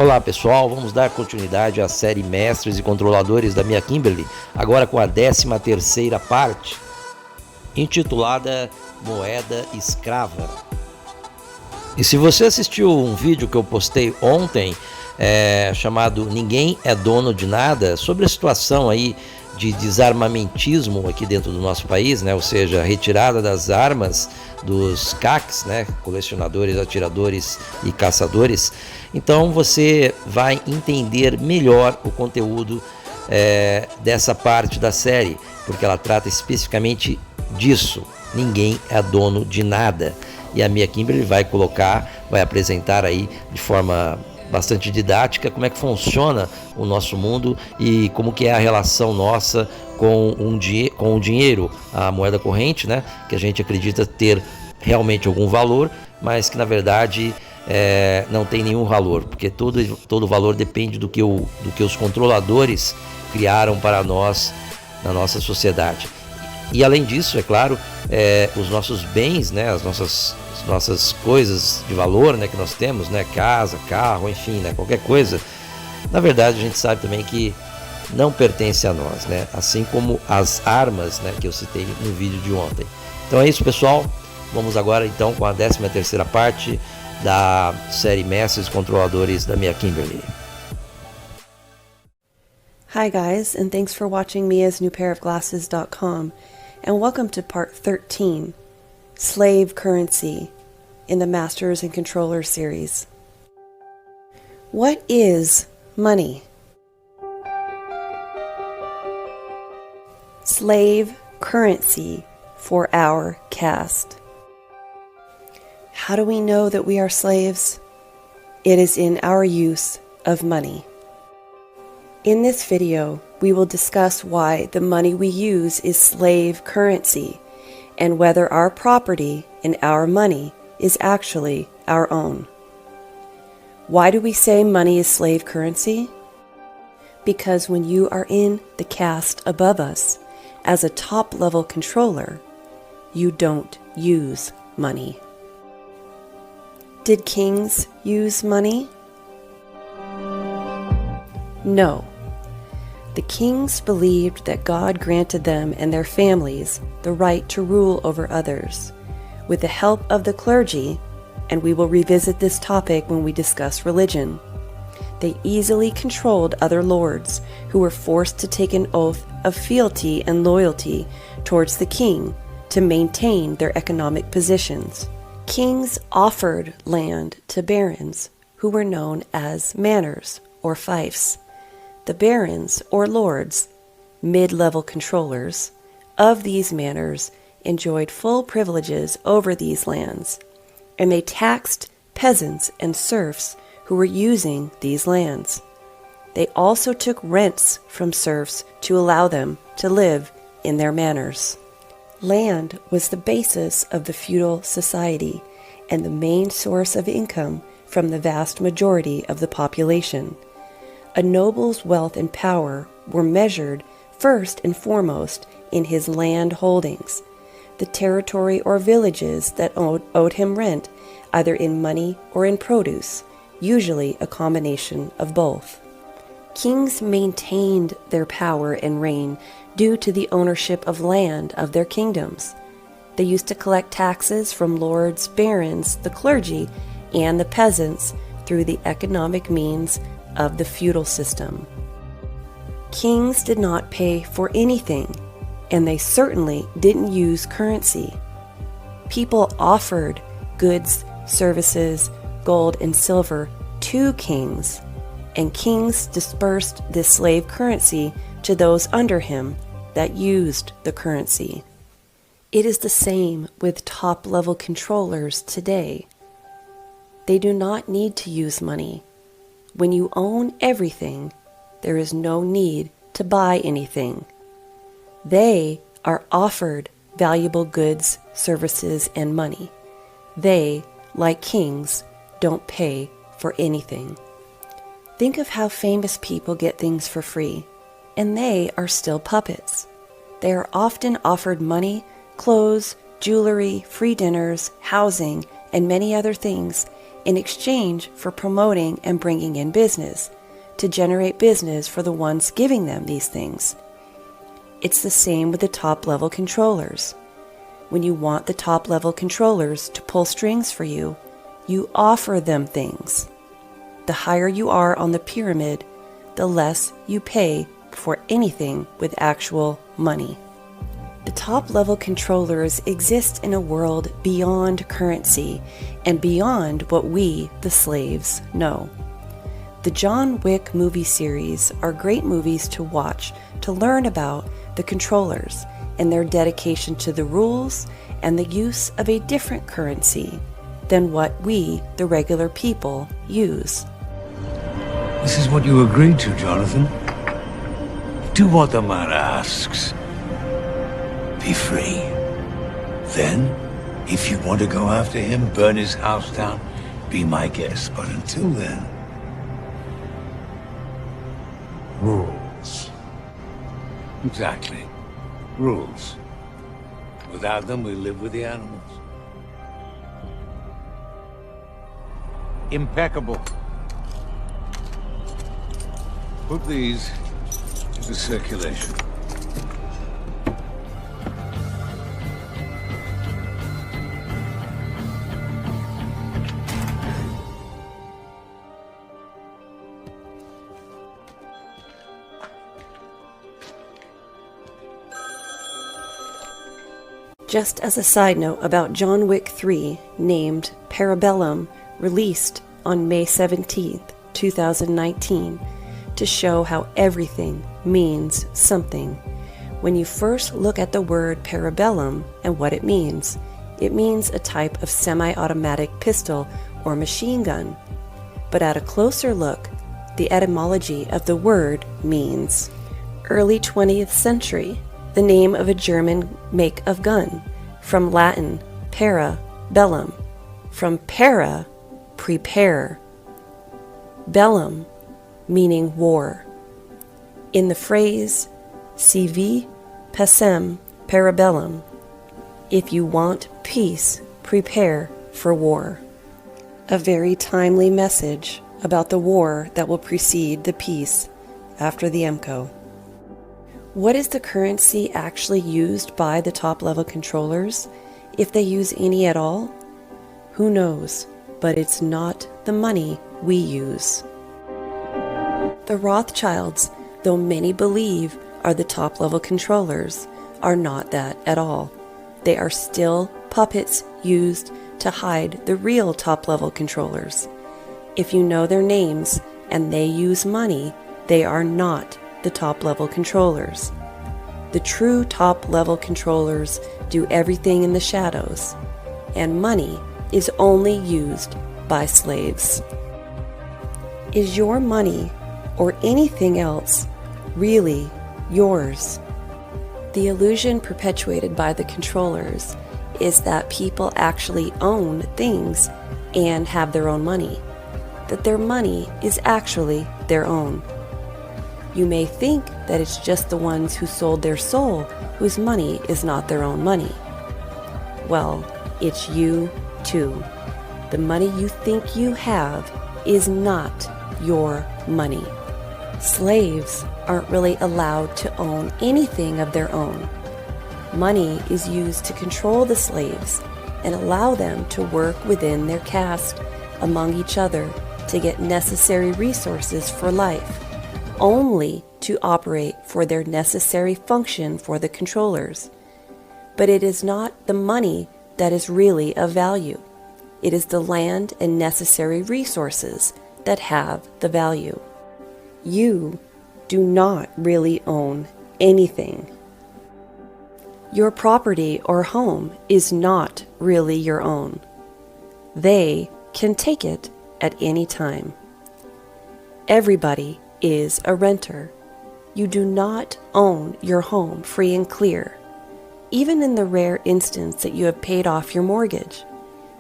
Olá pessoal, vamos dar continuidade à série Mestres e Controladores da Mia Kimberly, agora com a 13ª parte, intitulada Moeda Escrava. E se você assistiu um vídeo que eu postei ontem, chamado Ninguém é Dono de Nada, sobre a situação aí de desarmamentismo aqui dentro do nosso país, né? Ou seja, a retirada das armas dos CACs, né? Colecionadores, atiradores e caçadores. Então você vai entender melhor o conteúdo dessa parte da série, porque ela trata especificamente disso. Ninguém é dono de nada. E a Mia Kimberly vai apresentar aí de forma bastante didática como é que funciona o nosso mundo e como que é a relação nossa com o dinheiro, a moeda corrente, né? Que a gente acredita ter realmente algum valor, mas que na verdade não tem nenhum valor, porque todo valor depende do que os controladores criaram para nós na nossa sociedade. E além disso, é claro, os nossos bens, né, as nossas coisas de valor, né, que nós temos, né, casa, carro, enfim, né, qualquer coisa, na verdade a gente sabe também que não pertence a nós, né, assim como as armas, né, que eu citei no vídeo de ontem. Então é isso, pessoal. Vamos agora então com a 13ª parte da série Mestres Controladores da Mia Kimberly. Hi guys, and thanks for watching miasnewpairofglasses.com, and welcome to part 13, Slave Currency, in the Masters and Controllers series. What is money? Slave currency for our caste. How do we know that we are slaves? It is in our use of money. In this video, we will discuss why the money we use is slave currency and whether our property and our money is actually our own. Why do we say money is slave currency? Because when you are in the caste above us, as a top-level controller, you don't use money. Did kings use money? No. The kings believed that God granted them and their families the right to rule over others. With the help of the clergy, and we will revisit this topic when we discuss religion, they easily controlled other lords who were forced to take an oath of fealty and loyalty towards the king to maintain their economic positions. Kings offered land to barons who were known as manors or fiefs. The barons or lords, mid-level controllers, of these manors enjoyed full privileges over these lands, and they taxed peasants and serfs who were using these lands. They also took rents from serfs to allow them to live in their manors. Land was the basis of the feudal society and the main source of income from the vast majority of the population. A noble's wealth and power were measured first and foremost in his land holdings, the territory or villages that owed him rent, either in money or in produce, usually a combination of both. Kings maintained their power and reign due to the ownership of land of their kingdoms. They used to collect taxes from lords, barons, the clergy, and the peasants through the economic means of the feudal system. Kings did not pay for anything, and they certainly didn't use currency. People offered goods, services, gold, and silver to kings, and kings dispersed this slave currency to those under him that used the currency. It is the same with top-level controllers today. They do not need to use money. When you own everything, there is no need to buy anything. They are offered valuable goods, services, and money. They, like kings, don't pay for anything. Think of how famous people get things for free, and they are still puppets. They are often offered money, clothes, jewelry, free dinners, housing, and many other things, in exchange for promoting and bringing in business, to generate business for the ones giving them these things. It's the same with the top-level controllers. When you want the top-level controllers to pull strings for you, you offer them things. The higher you are on the pyramid, the less you pay for anything with actual money. The top-level controllers exist in a world beyond currency and beyond what we, the slaves, know. The John Wick movie series are great movies to watch to learn about the controllers and their dedication to the rules and the use of a different currency than what we, the regular people, use. This is what you agreed to, Jonathan. Do what the man asks. Be free. Then, if you want to go after him, burn his house down, be my guest. But until then... rules. Exactly. Rules. Without them, we live with the animals. Impeccable. Put these into circulation. Just as a side note about John Wick 3, named Parabellum, released on May 17th, 2019, to show how everything means something. When you first look at the word parabellum and what it means a type of semi-automatic pistol or machine gun. But at a closer look, the etymology of the word means early 20th century, the name of a German make of gun, from Latin para, bellum, from para, prepare, bellum, meaning war. In the phrase, si vi pacem parabellum, if you want peace, prepare for war. A very timely message about the war that will precede the peace after the EMPCOE. What is the currency actually used by the top-level controllers, if they use any at all? Who knows, but it's not the money we use. The Rothschilds, though many believe are the top-level controllers, are not that at all. They are still puppets used to hide the real top-level controllers. If you know their names and they use money, they are not the top-level controllers. The true top-level controllers do everything in the shadows, and money is only used by slaves. Is your money, or anything else, really yours? The illusion perpetuated by the controllers is that people actually own things and have their own money, that their money is actually their own. You may think that it's just the ones who sold their soul whose money is not their own money. Well, it's you too. The money you think you have is not your money. Slaves aren't really allowed to own anything of their own. Money is used to control the slaves and allow them to work within their caste, among each other, to get necessary resources for life, only to operate for their necessary function for the controllers. But it is not the money that is really of value. It is the land and necessary resources that have the value. You do not really own anything. Your property or home is not really your own. They can take it at any time. Everybody is a renter. You do not own your home free and clear, even in the rare instance that you have paid off your mortgage.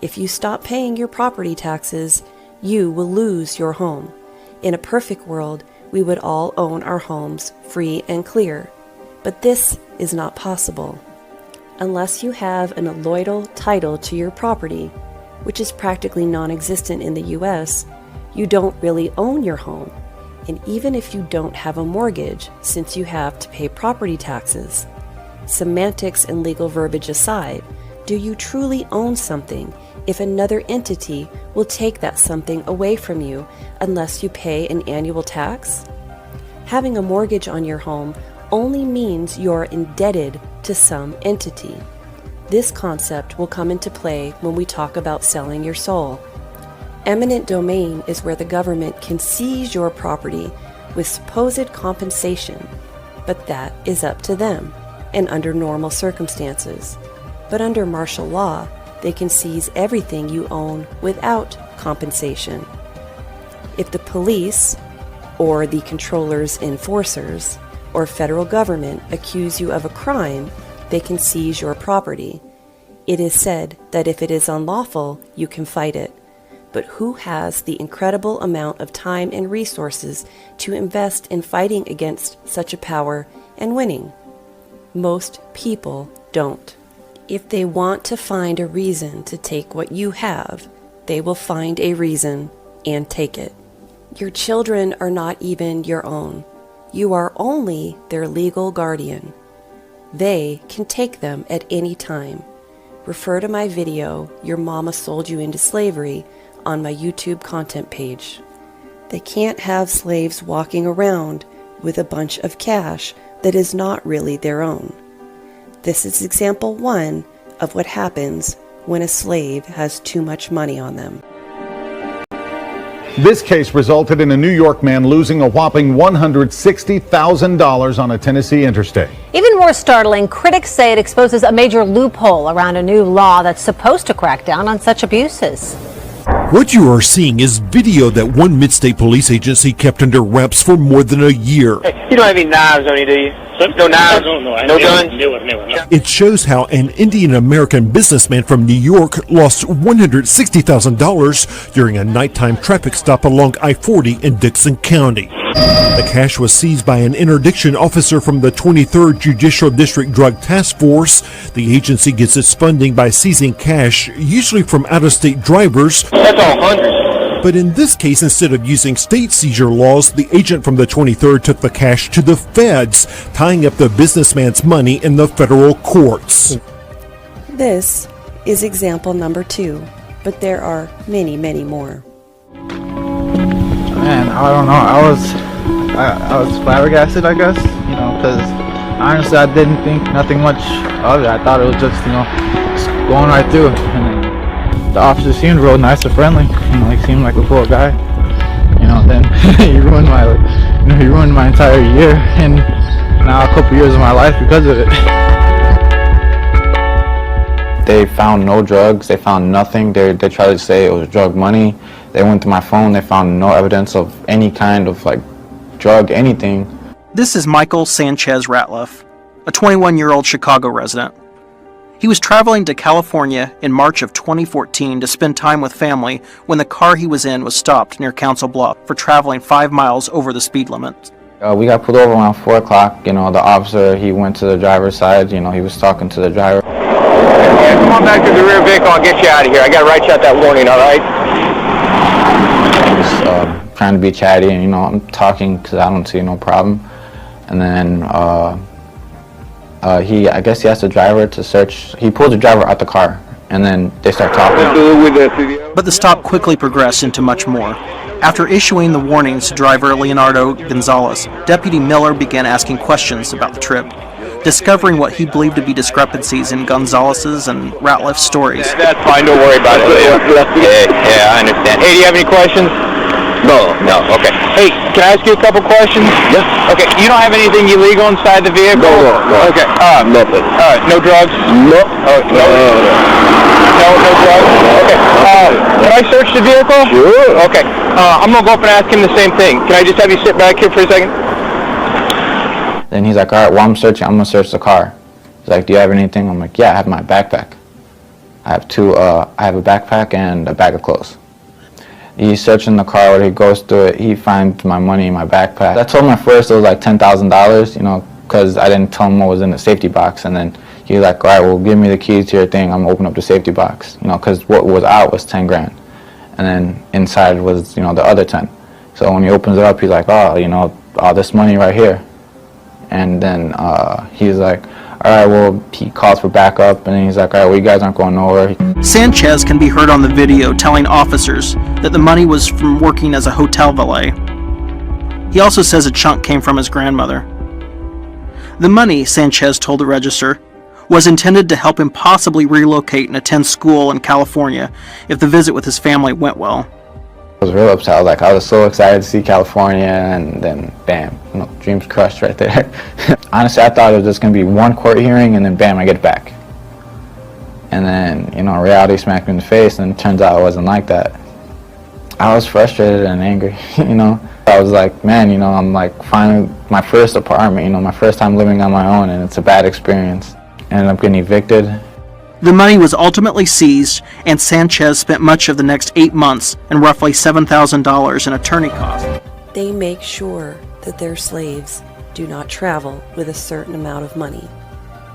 If you stop paying your property taxes, you will lose your home. In a perfect world, we would all own our homes free and clear, but this is not possible. Unless you have an alloidal title to your property, which is practically non-existent in the US, you don't really own your home. And even if you don't have a mortgage, since you have to pay property taxes. Semantics and legal verbiage aside, do you truly own something if another entity will take that something away from you unless you pay an annual tax? Having a mortgage on your home only means you're indebted to some entity. This concept will come into play when we talk about selling your soul. Eminent domain is where the government can seize your property with supposed compensation, but that is up to them and under normal circumstances. But under martial law, they can seize everything you own without compensation. If the police, or the controller's enforcers, or federal government accuse you of a crime, they can seize your property. It is said that if it is unlawful, you can fight it. But who has the incredible amount of time and resources to invest in fighting against such a power and winning? Most people don't. If they want to find a reason to take what you have, they will find a reason and take it. Your children are not even your own. You are only their legal guardian. They can take them at any time. Refer to my video, Your Mama Sold You Into Slavery, on my YouTube content page. They can't have slaves walking around with a bunch of cash that is not really their own. This is example 1 of what happens when a slave has too much money on them. This case resulted in a New York man losing a whopping $160,000 on a Tennessee interstate. Even more startling, critics say it exposes a major loophole around a new law that's supposed to crack down on such abuses. What you are seeing is video that one mid-state police agency kept under wraps for more than a year. Hey, you don't have any knives on you, do you? No knives? No guns? It shows how an Indian-American businessman from New York lost $160,000 during a nighttime traffic stop along I-40 in Dixon County. The cash was seized by an interdiction officer from the 23rd Judicial District Drug Task Force. The agency gets its funding by seizing cash, usually from out-of-state drivers. That's all hundreds. But in this case, instead of using state seizure laws, the agent from the 23rd took the cash to the feds, tying up the businessman's money in the federal courts. This is example number 2, but there are many, many more. Man, I don't know. I was flabbergasted, I guess, because honestly, I didn't think nothing much of it. I thought it was just, just going right through. And the officer seemed real nice and friendly. He seemed like a cool guy. Then he ruined my entire year, and now a couple years of my life because of it. They found no drugs. They found nothing. They tried to say it was drug money. They went to my phone. They found no evidence of any kind of drug, anything. This is Michael Sanchez Ratliff, a 21-year-old Chicago resident. He was traveling to California in March of 2014 to spend time with family when the car he was in was stopped near Council Bluff for traveling 5 miles over the speed limit. We got pulled over around 4 o'clock. The officer, he went to the driver's side. He was talking to the driver. Yeah, come on back to the rear vehicle. I'll get you out of here. I got to write you out that warning, all right? He was trying to be chatty, and I'm talking because I don't see no problem. And then I guess he asked the driver to search. He pulled the driver out the car, and then they start talking. But the stop quickly progressed into much more. After issuing the warnings to driver Leonardo Gonzalez, Deputy Miller began asking questions about the trip, discovering what he believed to be discrepancies in Gonzalez's and Ratliff's stories. That's fine, don't worry about it. Yeah, I understand. Hey, do you have any questions? No, okay. Hey, can I ask you a couple questions? Yes. Okay, you don't have anything illegal inside the vehicle? No. Okay, Nothing. All right, no drugs? No. No drugs? Okay, can I search the vehicle? Sure. Okay, I'm gonna go up and ask him the same thing. Can I just have you sit back here for a second? Then he's like, all right, while I'm searching, I'm going to search the car. He's like, do you have anything? I'm like, yeah, I have my backpack. I have a backpack and a bag of clothes. He's searching the car. When he goes through it, he finds my money in my backpack. I told him at first it was like $10,000, because I didn't tell him what was in the safety box. And then, He's like, all right, well, give me the keys to your thing. I'm gonna open up the safety box, you know, because what was out was 10 grand, and then inside was, you know, the other 10. So when he opens it up, he's like, oh, you know, all this money right here. And then he's like, all right, well, he calls for backup, and then he's like, all right, well, you guys aren't going nowhere. Sanchez can be heard on the video telling officers that the money was from working as a hotel valet. He also says a chunk came from his grandmother. The money, Sanchez told the Register, was intended to help him possibly relocate and attend school in California if the visit with his family went well. I was real upset. I was so excited to see California, and then bam, you know, dreams crushed right there. Honestly, I thought it was just going to be one court hearing and then bam, I get it back. And then, you know, reality smacked me in the face, and it turns out it wasn't like that. I was frustrated and angry, you know. I was like, man, you know, I'm like finally my first apartment, you know, my first time living on my own, and it's a bad experience. Ended up getting evicted. The money was ultimately seized, and Sanchez spent much of the next 8 months and roughly $7,000 in attorney costs. They make sure that their slaves do not travel with a certain amount of money.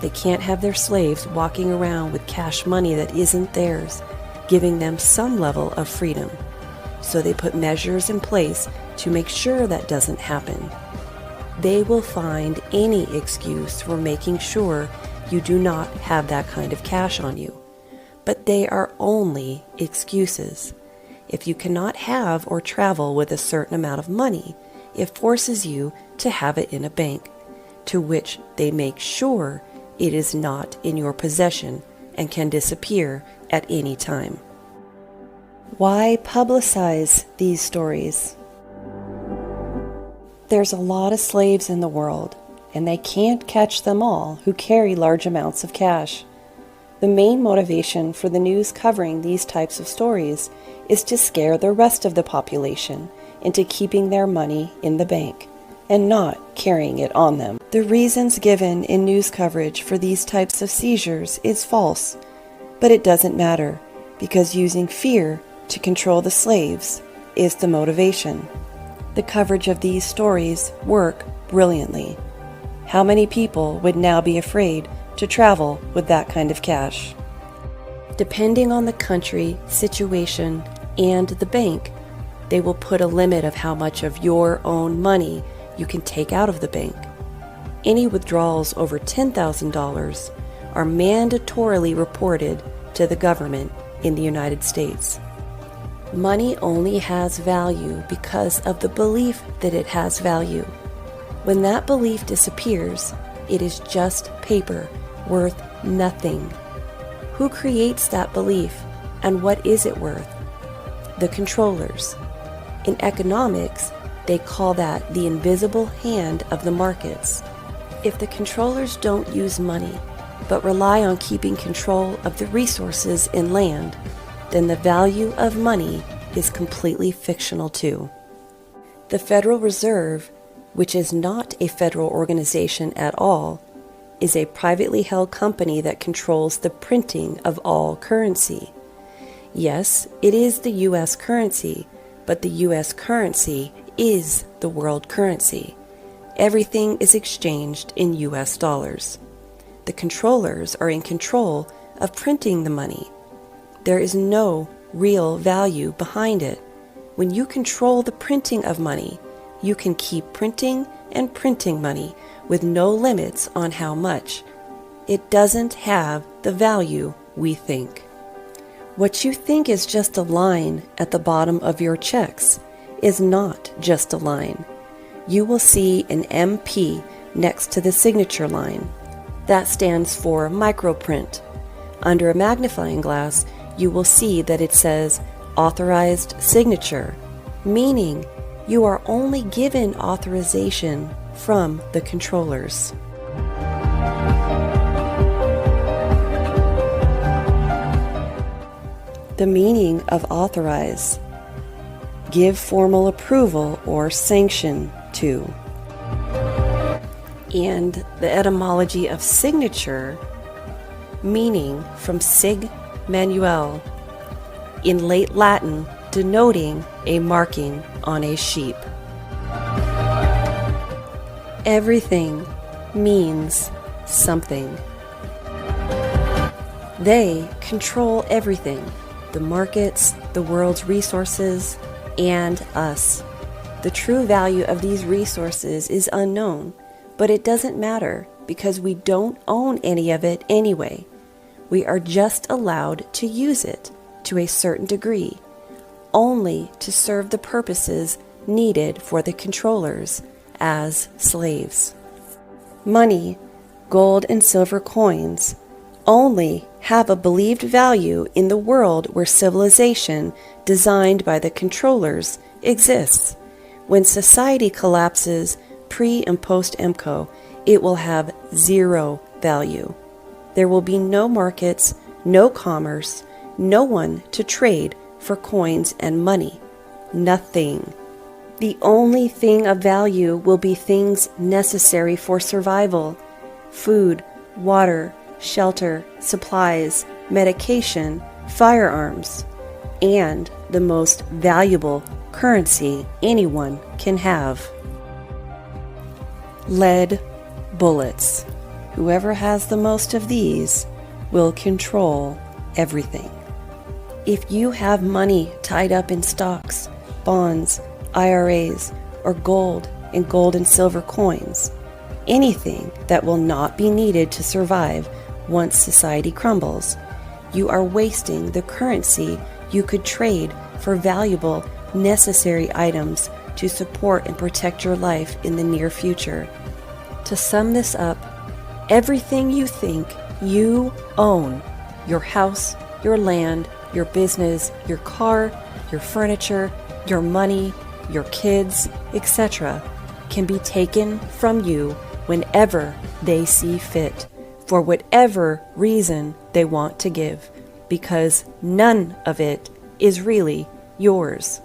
They can't have their slaves walking around with cash money that isn't theirs, giving them some level of freedom. So they put measures in place to make sure that doesn't happen. They will find any excuse for making sure you do not have that kind of cash on you. But they are only excuses. If you cannot have or travel with a certain amount of money, it forces you to have it in a bank, to which they make sure it is not in your possession and can disappear at any time. Why publicize these stories? There's a lot of slaves in the world, and they can't catch them all who carry large amounts of cash. The main motivation for the news covering these types of stories is to scare the rest of the population into keeping their money in the bank and not carrying it on them. The reasons given in news coverage for these types of seizures is false, but it doesn't matter because using fear to control the slaves is the motivation. The coverage of these stories work brilliantly. How many people would now be afraid to travel with that kind of cash? Depending on the country, situation, and the bank, they will put a limit of how much of your own money you can take out of the bank. Any withdrawals over $10,000 are mandatorily reported to the government in the United States. Money only has value because of the belief that it has value. When that belief disappears, it is just paper worth nothing. Who creates that belief, and what is it worth? The controllers. In economics, they call that the invisible hand of the markets. If the controllers don't use money, but rely on keeping control of the resources in land, then the value of money is completely fictional too. The Federal Reserve, which is not a federal organization at all, is a privately held company that controls the printing of all currency. Yes, it is the U.S. currency, but the U.S. currency is the world currency. Everything is exchanged in U.S. dollars. The controllers are in control of printing the money. There is no real value behind it. When you control the printing of money, you can keep printing and printing money with no limits on how much. It doesn't have the value we think. What you think is just a line at the bottom of your checks is not just a line. You will see an MP next to the signature line. That stands for microprint. Under a magnifying glass, you will see that it says authorized signature, meaning you are only given authorization from the controllers. The meaning of authorize: give formal approval or sanction to. And the etymology of signature, meaning from sig manuel, in late Latin denoting a marking on a sheep. Everything means something. They control everything, the markets, the world's resources, and us. The true value of these resources is unknown, but it doesn't matter because we don't own any of it anyway. We are just allowed to use it to a certain degree, only to serve the purposes needed for the controllers as slaves. Money, gold and silver coins, only have a believed value in the world where civilization designed by the controllers exists. When society collapses pre and post EMPCOE, it will have zero value. There will be no markets, no commerce, no one to trade for coins and money. Nothing. The only thing of value will be things necessary for survival: food, water, shelter, supplies, medication, firearms, and the most valuable currency anyone can have: lead bullets. Whoever has the most of these will control everything. If you have money tied up in stocks, bonds, IRAs, or gold and silver coins, anything that will not be needed to survive once society crumbles, you are wasting the currency you could trade for valuable, necessary items to support and protect your life in the near future. To sum this up, everything you think you own, your house, your land, your business, your car, your furniture, your money, your kids, etc., can be taken from you whenever they see fit, for whatever reason they want to give, because none of it is really yours.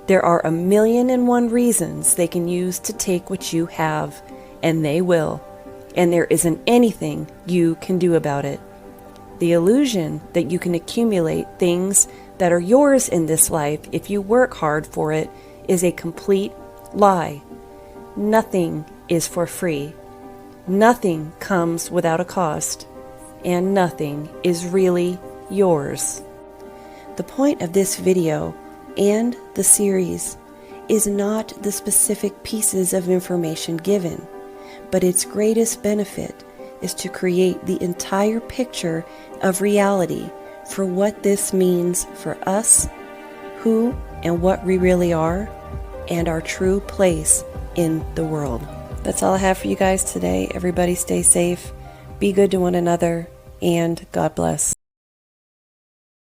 There are 1,000,001 reasons they can use to take what you have, and they will, and there isn't anything you can do about it. The illusion that you can accumulate things that are yours in this life if you work hard for it is a complete lie. Nothing is for free. Nothing comes without a cost, and nothing is really yours. The point of this video and the series is not the specific pieces of information given, but its greatest benefit is to create the entire picture of reality for what this means for us, who and what we really are, and our true place in the world. That's all I have for you guys today. Everybody stay safe, be good to one another, and God bless.